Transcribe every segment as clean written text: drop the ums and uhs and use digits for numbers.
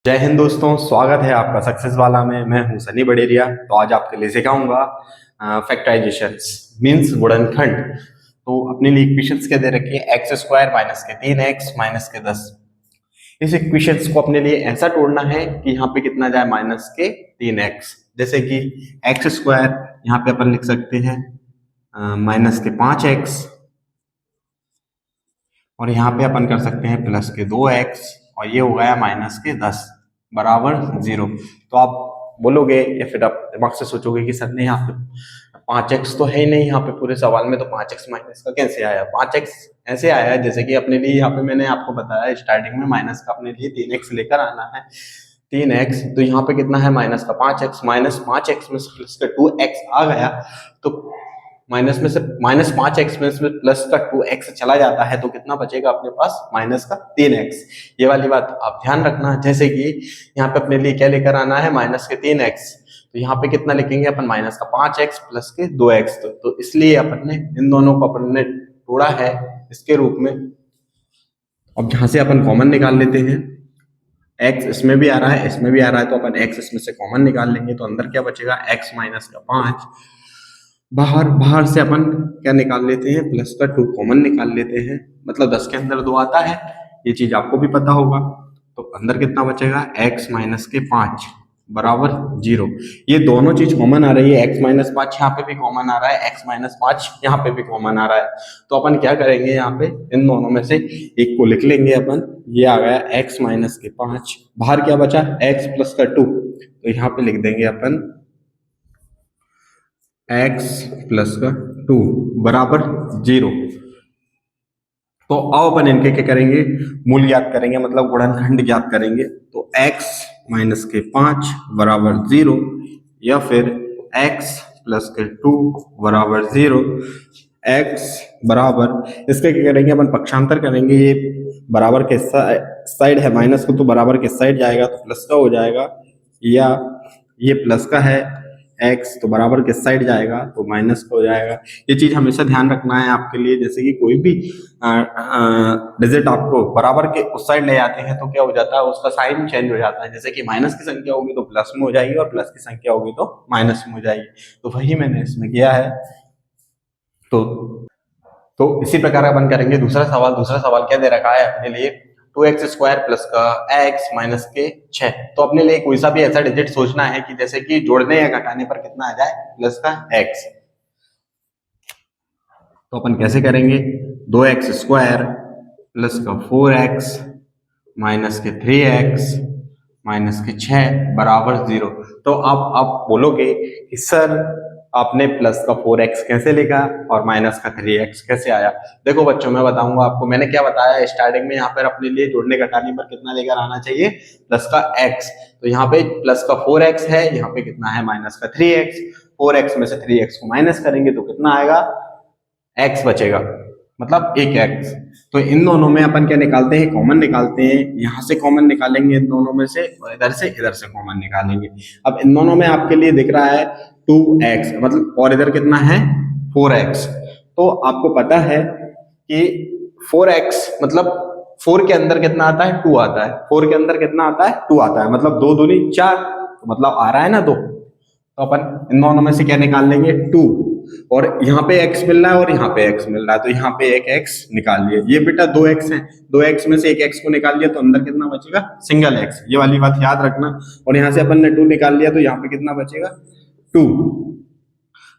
जय हिंद दोस्तों, स्वागत है आपका सक्सेस वाला में। मैं हूं सनी बडेरिया। तो आज आपके लिए सिखाऊंगा फैक्टराइजेशंस मींस गुणनखंड। तो अपने लिए इक्वेशंस क्या दे रखी है, एक्स स्क्वायर माइनस के 3x माइनस के 10। इस इक्वेशंस को अपने लिए ऐसा तोड़ना है कि यहाँ पे कितना जाए, माइनस के 3x। जैसे कि एक्स स्क्वायर यहाँ पे अपन लिख सकते हैं माइनस के 5x, और यहाँ पे अपन कर सकते हैं प्लस के 2x, और ये हो गया माइनस के 10 बराबर 0। तो आप बोलोगे या फिर आप दिमाग से सोचोगे कि सर ने यहाँ पे 5x तो है ही नहीं यहाँ पे पूरे सवाल में, तो 5x माइनस का कैसे आया। 5x ऐसे आया है जैसे कि अपने लिए यहाँ पे मैंने आपको बताया स्टार्टिंग में माइनस का अपने लिए 3x लेकर आना है। 3x तो यहाँ पे कितना है, माइनस का 5x, माइनस 5x में से प्लस का 2x आ गया, तो माइनस में से माइनस 5x में से प्लस का 2x चला जाता है, तो कितना बचेगा अपने पास, माइनस का 3x। ये वाली बात आप ध्यान रखना। जैसे कि यहाँ पे अपने लिए क्या लेकर आना है, माइनस के 3x, तो यहाँ पे कितना लिखेंगे अपन, माइनस का 5x प्लस के 2x। तो इसलिए अपन ने इन दोनों को अपन ने तोड़ा है इसके रूप में। अब यहाँ से अपन कॉमन निकाल लेते हैं, x इसमें भी आ रहा है इसमें भी आ रहा है, तो अपन x इसमें से कॉमन निकाल लेंगे, तो अंदर क्या बचेगा, x माइनस का 5। बाहर बाहर से अपन क्या निकाल लेते हैं, प्लस का 2 कॉमन निकाल लेते हैं, मतलब 10 के अंदर 2 आता है, ये चीज आपको भी पता होगा। तो अंदर कितना बचेगा, x माइनस के 5 बराबर 0। ये दोनों चीज कॉमन आ रही है, x माइनस 5 यहाँ पे भी कॉमन आ रहा है, x माइनस 5 यहाँ पे भी कॉमन आ रहा है। तो अपन क्या करेंगे, यहाँ पे इन दोनों में से एक को लिख लेंगे अपन। ये आ गया x माइनस के 5, बाहर क्या बचा, x प्लस का 2, तो यहाँ पे लिख देंगे अपन x प्लस का 2 बराबर 0। तो अब अपन इनके क्या करेंगे, मूल ज्ञात करेंगे, मतलब गुणनखंड ज्ञात करेंगे। तो x माइनस के 5 बराबर 0, या फिर x प्लस के 2 बराबर 0। x बराबर, इसके क्या करेंगे अपन, पक्षांतर करेंगे। ये बराबर के साइड है, माइनस को तो बराबर के साइड जाएगा तो प्लस का हो जाएगा, या ये प्लस का है x तो बराबर के साइड जाएगा तो माइनस का हो जाएगा। ये चीज हमेशा ध्यान रखना है आपके लिए। जैसे कि कोई भी डिजिट आपको बराबर के उस साइड ले जाते हैं तो क्या हो जाता है, उसका साइन चेंज हो जाता है। जैसे कि माइनस की संख्या होगी तो प्लस में हो जाएगी, और प्लस की संख्या होगी तो माइनस में हो जाएगी। तो वही मैंने इसमें किया है। तो इसी प्रकार अपन करेंगे दूसरा सवाल। दूसरा सवाल क्या दे रखा है अपने लिए, 2x स्क्वायर प्लस का x माइनस के 6। तो अपने लिए कोई सा भी ऐसा डिजिट सोचना है कि जैसे कि जोड़ने या घटाने पर कितना आ जाए, प्लस का x। तो अपन कैसे करेंगे, 2x स्क्वायर प्लस का 4x माइनस के 3x माइनस के 6 बराबर 0। तो आप बोलोगे कि सर आपने प्लस का 4x कैसे लिखा और माइनस का 3x कैसे आया। देखो बच्चों, मैं बताऊंगा आपको। मैंने क्या बताया स्टार्टिंग में, यहाँ पर अपने लिए जोड़ने घटाने पर कितना लेकर आना चाहिए, प्लस का x। तो यहाँ पे प्लस का 4x है, यहाँ पे कितना है, माइनस का 3x। 4x में से 3x को माइनस करेंगे तो कितना आएगा, x बचेगा, मतलब एक x। तो इन दोनों में अपन क्या निकालते हैं, कॉमन निकालते हैं। यहाँ से कॉमन निकालेंगे इन दोनों में से, और इधर से कॉमन निकालेंगे। अब इन दोनों में आपके लिए दिख रहा है 2x, मतलब, और इधर कितना है 4x। तो आपको पता है कि 4x मतलब 4 के अंदर कितना आता है, 2 आता है। 4 के अंदर कितना आता है, 2 आता है, मतलब 2 दूनी 4, तो मतलब आ रहा है ना 2। तो अपन इन दोनों में से क्या निकाल लेंगे, 2, और यहाँ पे x मिल रहा है और यहाँ पे x मिल रहा है, तो यहाँ पे एक x निकाल लिया। ये बेटा 2x है, 2x में से एक x को निकाल लिया तो अंदर कितना बचेगा, सिंगल x। ये वाली बात याद रखना। और यहाँ से अपन ने 2 निकाल लिया तो यहाँ पे कितना बचेगा, 2।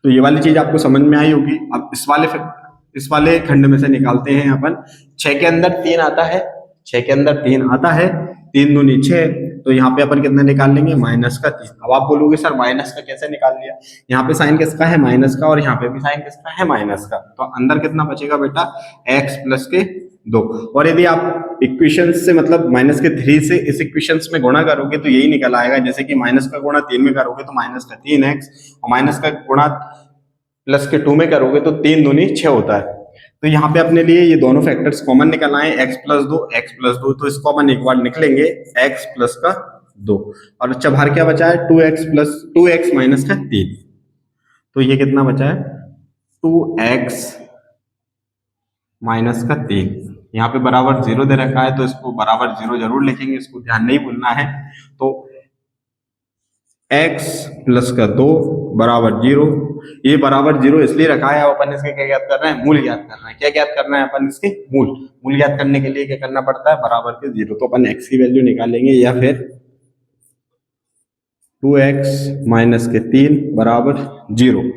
तो ये वाली चीज आपको समझ में आई होगी। अब इस वाले खंड में से निकालते हैं अपन। 6 के अंदर 3 आता है, 6 के अंदर 3 आता है, 3 दूनी 6, तो यहाँ पे अपन कितना निकाल लेंगे, माइनस का 3। अब आप बोलोगे सर माइनस का कैसे निकाल लिया, यहाँ पे साइन किसका है, माइनस का, और यहाँ पे भी साइन किसका है, माइनस का। तो अंदर कितना बचेगा बेटा, x प्लस के 2। और यदि आप इक्वेशन से, मतलब माइनस के 3 से इस इक्वेशन में गुणा करोगे तो यही निकल आएगा। जैसे कि माइनस का गुणा 3 में करोगे तो माइनस का 3x, और माइनस का गुणा प्लस के 2 में करोगे तो 3 दूनी 6 होता है। तो यहाँ पे अपने लिए ये दोनों फैक्टर्स कॉमन निकल आए, x प्लस 2, x प्लस 2। तो इसको अपन एक बार निकलेंगे, x प्लस का 2, और अच्छा बाहर क्या बचा है, 2x माइनस का 3। तो ये कितना बचा है, 2x माइनस का 3। यहाँ पे बराबर 0 दे रखा है तो इसको बराबर 0 जरूर लिखेंगे, इसको ध्यान नहीं भूलना है। तो x प्लस का 2 बराबर 0, ये बराबर 0 इसलिए रखा है, अब अपन इसके क्या ज्ञात कर रहे हैं, मूल ज्ञात करना है। क्या ज्ञात करना है अपन इसके, मूल ज्ञात करने के लिए क्या करना पड़ता है, बराबर के 0। तो अपन x की वैल्यू निकालेंगे, या फिर 2x माइनस के 3 बराबर 0।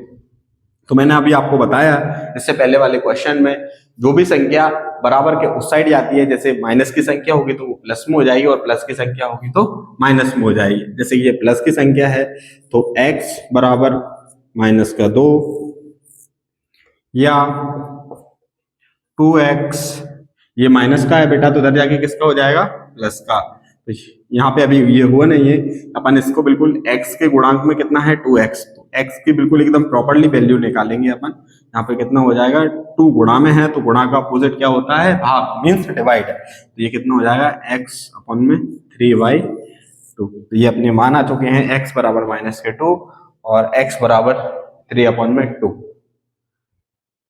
तो मैंने अभी आपको बताया इससे पहले वाले क्वेश्चन में, जो भी संख्या बराबर के उस साइड जाती है, जैसे माइनस की संख्या होगी तो वो प्लस में हो जाएगी, और प्लस की संख्या होगी तो माइनस में हो जाएगी। जैसे ये प्लस की संख्या है तो x बराबर माइनस का 2, या 2x, ये माइनस का है बेटा तो उधर जाके किसका हो जाएगा, प्लस का। तो यहाँ पे अभी ये हुआ नहीं है, अपन इसको बिल्कुल x के गुणांक में कितना है 2x, तो x की बिल्कुल एकदम प्रॉपरली वैल्यू निकालेंगे अपन। यहाँ पे कितना हो जाएगा, 2 गुणा में है तो गुणा का अपोजिट क्या होता है, भाग, मीन्स डिवाइड है। तो ये कितना हो जाएगा, x अपन में 3/2। तो ये अपने मान आ चुके हैं, x बराबर माइनस के 2 और x बराबर 3/2।